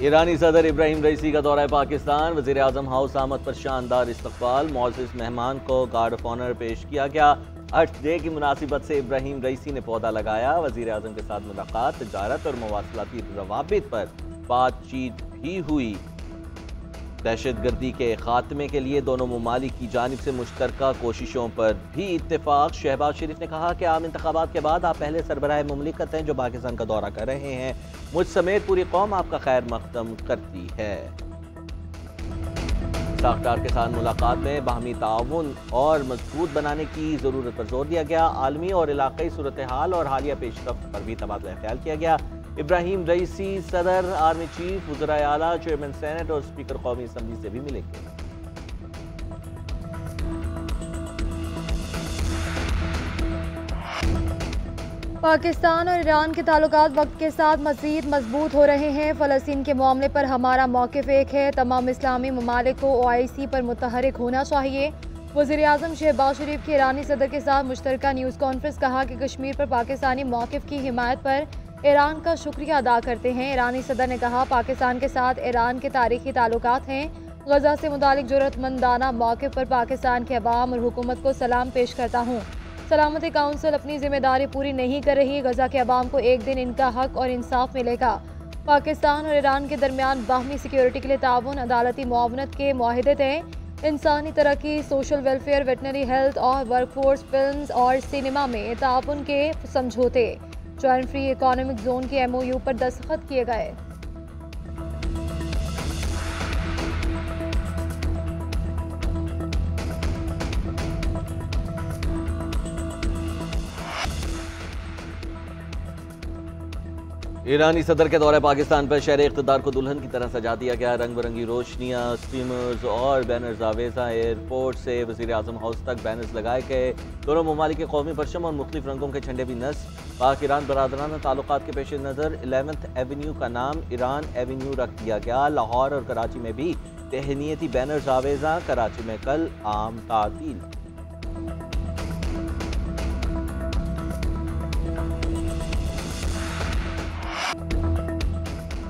ईरानी सदर इब्राहिम रईसी का दौरा पाकिस्तान। वज़ीर आज़म हाउस आमद पर शानदार इस्तकबाल। मुअज़्ज़िज़ मेहमान को गार्ड ऑफ ऑनर पेश किया गया। अर्थ डे की मुनासिबत से इब्राहिम रईसी ने पौधा लगाया। वज़ीर आज़म के साथ मुलाकात, तजारत और मवासलाती रवाबित पर बातचीत भी हुई। दहशतगर्दी के खात्मे के लिए दोनों ममालिक की जानिब से मुश्तरका कोशिशों पर भी इत्तेफाक। शहबाज शरीफ ने कहा कि आम इंतखाबात के बाद आप पहले सरबराह मुमलिकत हैं जो पाकिस्तान का दौरा कर रहे हैं। मुझ समेत पूरी कौम आपका खैर मकदम करती है। साख्तार के साथ मुलाकात में बाहमी ताउन और मजबूत बनाने की ज़रूरत पर जोर दिया गया। आलमी और इलाक़ाई सूरत हाल और हालिया पेशरफ्त पर भी तबादला ख्याल किया गया। इब्राहिम रईसी सदर, आर्मी चीफ, वज़ीर आला, चेयरमैन सेनेट और स्पीकर कौमी असम्बली से भी मिलेंगे। पाकिस्तान और ईरान के ताल्लुकात वक्त के साथ मज़ीद मजबूत हो रहे हैं। फ़लस्तीन के मामले पर हमारा मौक़िफ़ एक है। तमाम इस्लामी ममालिक को OIC पर मुतहरिक होना चाहिए। वज़ीर आज़म शहबाज शरीफ के ईरानी सदर के साथ मुश्तरका न्यूज़ कॉन्फ्रेंस। कहा कि कश्मीर पर पाकिस्तानी मौक़िफ़ की हिमायत पर ईरान का शुक्रिया अदा करते हैं। ईरानी सदर ने कहा पाकिस्तान के साथ ईरान के तारीख़ी ताल्लुकात हैं। गज़ा से मुतालिक ज़रूरतमंदाना मौक़िफ़ पर पाकिस्तान के अवाम और हुकूमत को सलाम पेश करता हूँ। सलामती काउंसिल अपनी जिम्मेदारी पूरी नहीं कर रही। गज़ा के अवाम को एक दिन इनका हक और इंसाफ मिलेगा। पाकिस्तान और ईरान के दरमियान बाहमी सिक्योरिटी के लिए ताउन, अदालती मुआवनत के मुआहदे थे। इंसानी तरक्की, सोशल वेलफेयर, वेटनरी हेल्थ और वर्कफोर्स, फिल्म्स और सिनेमा में ताउन के समझौते, जॉइंट फ्री इकोनॉमिक जोन के MOU पर दस्तखत किए गए। ईरानी सदर के दौरे पाकिस्तान पर शहर इक़्तिदार को दुल्हन की तरह सजा दिया गया। रंग बिरंगी रोशनियाँ, स्टीमर्स और बैनर्स आवेजा। एयरपोर्ट से वज़ीर आज़म हाउस तक बैनर्स लगाए गए। दोनों ममालिक के कौमी परचम और मुख्तलिफ रंगों के झंडे भी नस्ब। पाक ईरान बरादराना ताल्लुकात के पेश नज़र 11th एवेन्यू का नाम ईरान एवेन्यू रख दिया गया। लाहौर और कराची में भी तहनीती बैनर्स आवेजा। कराची में कल आम तातील।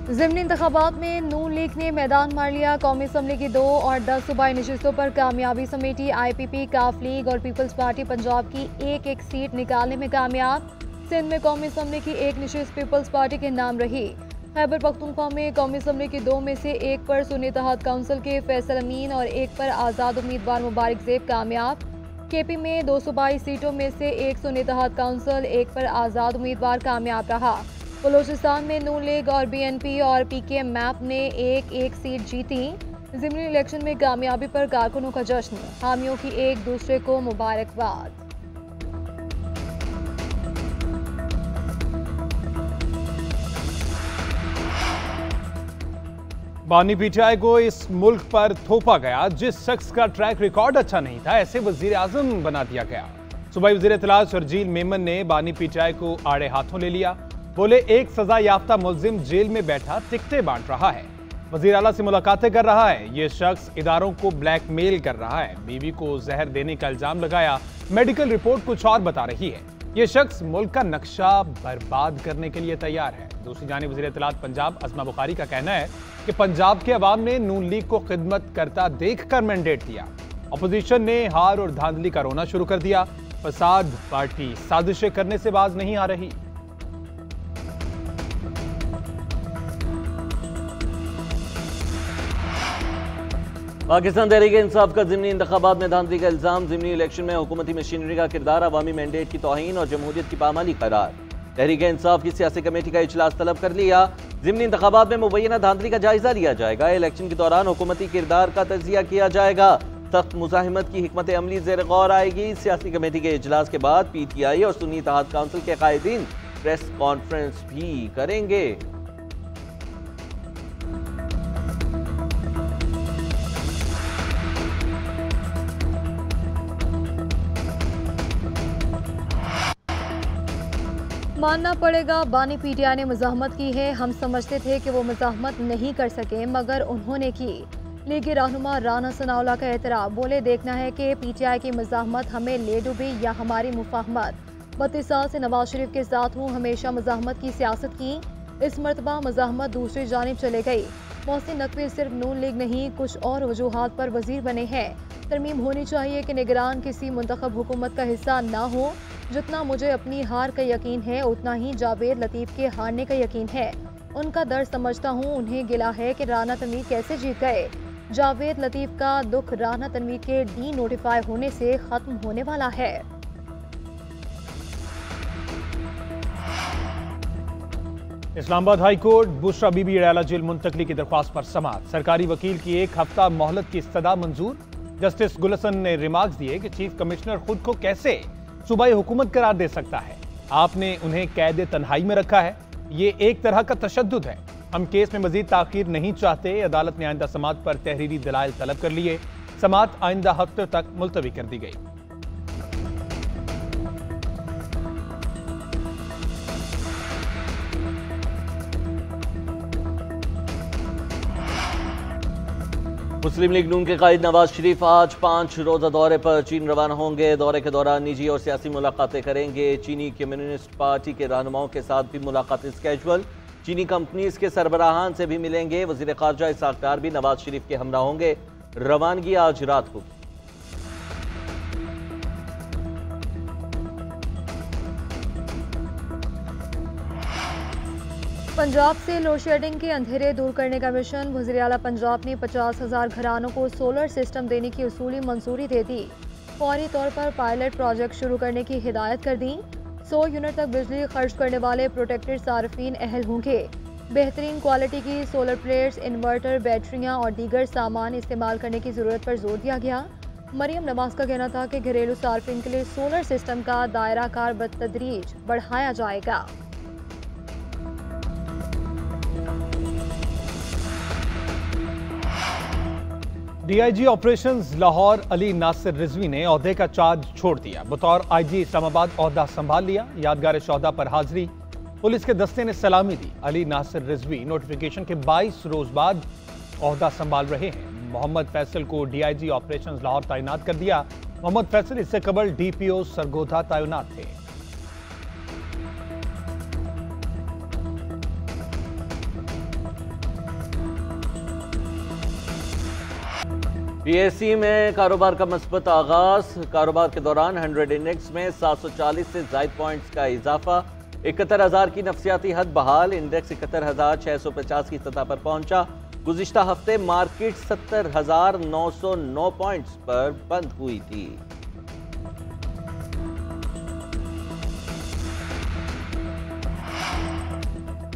ज़िमनी इंतखाबात में नून लीग ने मैदान मार लिया। कौमी असम्बली की 2 और 10 सूबाई नशिस्तों पर कामयाबी समेटी। IPP, काफ लीग और पीपल्स पार्टी पंजाब की एक सीट निकालने में कामयाब। सिंध में कौमी असम्बली की एक नशिस्त पीपल्स पार्टी के नाम रही। खैबर पख्तूनख्वा में कौमी असम्बली की 2 में से 1 पर सुन्नी इत्तेहाद काउंसिल के फैसल अमीन और 1 पर आज़ाद उम्मीदवार मुबारक ज़ेब कामयाब। KP में 2 सूबाई सीटों में से 1 सुन्नी इत्तेहाद काउंसिल, 1 पर आज़ाद उम्मीदवार कामयाब रहा। बलोचिस्तान में नून लीग और BNP और PKM मैप ने एक सीट जीती। ज़िमनी इलेक्शन में कामयाबी पर कारकुनों का जश्न, हामियों की एक दूसरे को मुबारकबाद। बानी PTI को इस मुल्क पर थोपा गया। जिस शख्स का ट्रैक रिकॉर्ड अच्छा नहीं था, ऐसे वजीर आजम बना दिया गया। सूबाई वजीर इत्तलात शर्जील मेमन ने बानी PTI को आड़े हाथों ले लिया। बोले एक सजा याफ्ता मुलजिम जेल में बैठा टिकटें बांट रहा है, वजीर आला से मुलाकातें कर रहा है। ये शख्स इदारों को ब्लैकमेल कर रहा है। बीवी को जहर देने का इल्जाम लगाया। मेडिकल रिपोर्ट कुछ और बता रही है। ये शख्स मुल्क का नक्शा बर्बाद करने के लिए तैयार है। दूसरी जानिब वज़ीर इत्तलात पंजाब अस्मा बुखारी का कहना है कि पंजाब के अवाम ने नून लीग को खिदमत करता देखकर मैंडेट दिया। अपोजिशन ने हार और धांधली का रोना शुरू कर दिया। फसाद पार्टी साजिशें करने से बाज नहीं आ रही। पाकिस्तान तहरीक इंसाफ का ज़िमनी इंतखाबात में धांधली का इल्जाम। ज़िमनी इलेक्शन में हुकूमती मशीनरी का किरदार, अवामी मैंडेट की तौहीन और जमहूरियत की पामाली करार। तहरीक इंसाफ की सियासी कमेटी का इजलास तलब कर लिया। ज़िमनी इंतखाबात में मुबैना धांधली का जायजा लिया जाएगा। इलेक्शन के दौरान हुकूमती किरदार का तजिया किया जाएगा। सख्त मुज़ाहिमत की हिकमत अमली ज़ेर गौर आएगी। सियासी कमेटी के इजलास के बाद PTI और सुन्नी इत्तेहाद काउंसिल के कायदीन प्रेस कॉन्फ्रेंस भी करेंगे। मानना पड़ेगा बानी PTI ने मुज़ाहमत की है। हम समझते थे कि वो मुज़ाहमत नहीं कर सके, मगर उन्होंने की। लीगी रहनुमा राना सनाउल्लाह का एतराफ़, बोले देखना है कि PTI की मुज़ाहमत हमें ले डूबी या हमारी मुफाहमत। 32 साल से नवाज शरीफ के साथ हूँ, हमेशा मुज़ाहमत की सियासत की। इस मरतबा मुज़ाहमत दूसरी जानिब चले गई। मोहसिन नकवी सिर्फ नून लीग नहीं, कुछ और वजूहात पर वजीर बने हैं। तरमीम होनी चाहिए कि निगरान किसी मुंतखब हुकूमत का हिस्सा ना हो। जितना मुझे अपनी हार का यकीन है, उतना ही जावेद लतीफ़ के हारने का यकीन है। उनका दर्द समझता हूँ। उन्हें गिला है कि राना तनवीर कैसे जीत गए। जावेद लतीफ़ का दुख राना तनवीर के डी नोटिफाई होने से खत्म होने वाला है। Islamabad high court Bushra Bibi Adiala jail मुंतकली की दरख्वास्त पर समाअत। सरकारी वकील की 1 हफ्ता मोहलत की इस्तदा मंजूर। जस्टिस गुलसन ने रिमार्क्स दिए कि चीफ कमिश्नर खुद को कैसे सूबाई हुकूमत करार दे सकता है। आपने उन्हें कैद तन्हाई में रखा है। ये एक तरह का तशद्दुद है। हम केस में मजीद ताखीर नहीं चाहते। अदालत ने आइंदा समाअत पर तहरीरी दलाइल तलब कर लिए। समाअत आइंदा हफ्ते तक मुलतवी कर दी गई। मुस्लिम लीग नून के कायद नवाज शरीफ आज 5 रोजा दौरे पर चीन रवाना होंगे। दौरे के दौरान निजी और सियासी मुलाकातें करेंगे। चीनी कम्युनिस्ट पार्टी के रहनुमाओं के साथ भी मुलाकात स्केजुअल। चीनी कंपनीज के सरबराहान से भी मिलेंगे। वजीर खारजा इसहाक डार भी नवाज शरीफ के हमरा होंगे। रवानगी आज रात को। पंजाब से लोड शेडिंग के अंधेरे दूर करने का मिशन। वज़ीर आला पंजाब ने 50,000 घरानों को सोलर सिस्टम देने की उसूली मंजूरी दे दी। फौरी तौर पर पायलट प्रोजेक्ट शुरू करने की हिदायत कर दी। 100 यूनिट तक बिजली खर्च करने वाले प्रोटेक्टेड सार्फिन अहल होंगे। बेहतरीन क्वालिटी की सोलर प्लेट्स, इन्वर्टर, बैटरियां और दीगर सामान इस्तेमाल करने की ज़रूरत पर जोर दिया गया। मरियम नवाज का कहना था कि घरेलू सार्फिन के लिए सोलर सिस्टम का दायरा कार बतदरीज बढ़ाया जाएगा। डीआईजी ऑपरेशंस लाहौर अली नासिर रिजवी ने ओहदे का चार्ज छोड़ दिया। बतौर आईजी इस्लामाबाद ओहदा संभाल लिया। यादगार शोहदा पर हाजिरी। पुलिस के दस्ते ने सलामी दी। अली नासिर रिजवी नोटिफिकेशन के 22 रोज बाद ओहदा संभाल रहे हैं। मोहम्मद फैसल को डीआईजी ऑपरेशंस लाहौर तैनात कर दिया। मोहम्मद फैसल इससे कबल डीपीओ सरगोधा तैनात थे। पीएससी में कारोबार का मस्बत आगाज। कारोबार के दौरान 100 इंडेक्स में 740 से जायद पॉइंट्स का इजाफा। 71,000 की नफसियाती हद बहाल। इंडेक्स 71,650 की सतह पर पहुंचा। गुज़िश्ता हफ्ते मार्केट 70,909 पॉइंट्स पर बंद हुई थी।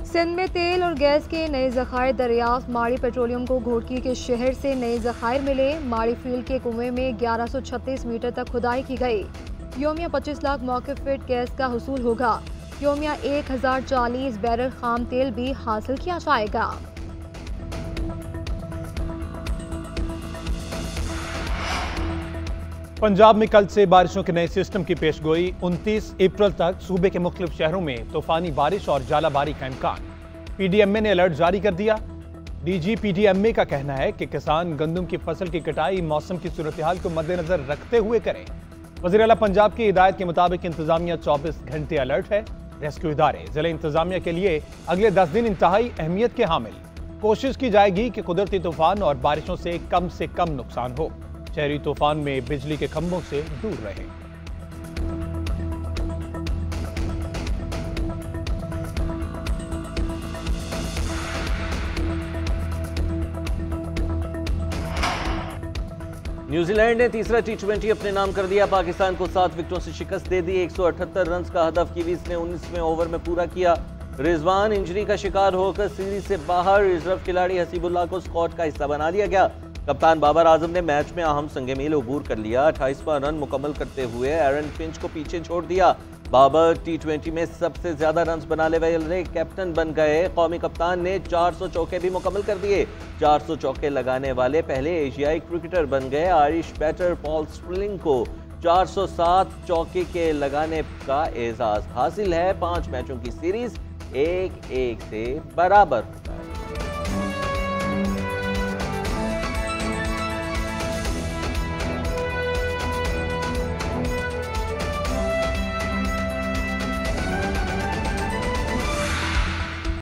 सिंध में तेल और गैस के नए ज़खायर दरियाफ्त। माड़ी पेट्रोलियम को घोटकी के शहर से नए ज़खायर मिले। माड़ी फील्ड के कुएं में 1136 मीटर तक खुदाई की गई। योमिया 25 लाख मौक़िफ़ फिट गैस का हुसूल होगा। योमिया 1040 बैरल खाम तेल भी हासिल किया जाएगा। पंजाब में कल से बारिशों के नए सिस्टम की पेशगोई। 29 अप्रैल तक सूबे के मुख्तलिफ शहरों में तूफानी बारिश और जालाबारी का इम्कान। पीडीएमए ने अलर्ट जारी कर दिया। डीजी पीडीएमए का कहना है कि किसान गंदम की फसल की कटाई मौसम की सूरत हाल को मद्देनजर रखते हुए करें। वज़ीर आला पंजाब की हिदायत के मुताबिक इंतजामिया 24 घंटे अलर्ट है। रेस्क्यू इदारे जिले इंतजामिया के लिए अगले 10 दिन इंतहाई अहमियत के हामिल। कोशिश की जाएगी कि कुदरती तूफान और बारिशों से कम नुकसान हो। शहरी तूफान में बिजली के खंभों से दूर रहें। न्यूजीलैंड ने तीसरा T20 अपने नाम कर दिया। पाकिस्तान को 7 विकेटों से शिकस्त दे दी। 178 रन का हदफ कीवीज ने 19वें ओवर में पूरा किया। रिजवान इंजरी का शिकार होकर सीरीज से बाहर। रिजर्व खिलाड़ी हसीबुल्लाह को स्क्वाड का हिस्सा बना लिया गया। कप्तान बाबर आजम ने मैच में अहम संग-ए-मील अबूर कर लिया। 28वां रन मुकम्मल करते हुए एरन फिंच को पीछे छोड़ दिया। बाबर T20 में सबसे ज्यादा रन बनाने वाले कैप्टन बन गए। कौमी कप्तान ने 400 चौके भी मुकम्मल कर दिए। 400 चौके लगाने वाले पहले एशियाई क्रिकेटर बन गए। आयरिश बैटर पॉल स्टिलिंग को 407 चौके के लगाने का एजाज हासिल है। 5 मैचों की सीरीज 1-1 से बराबर।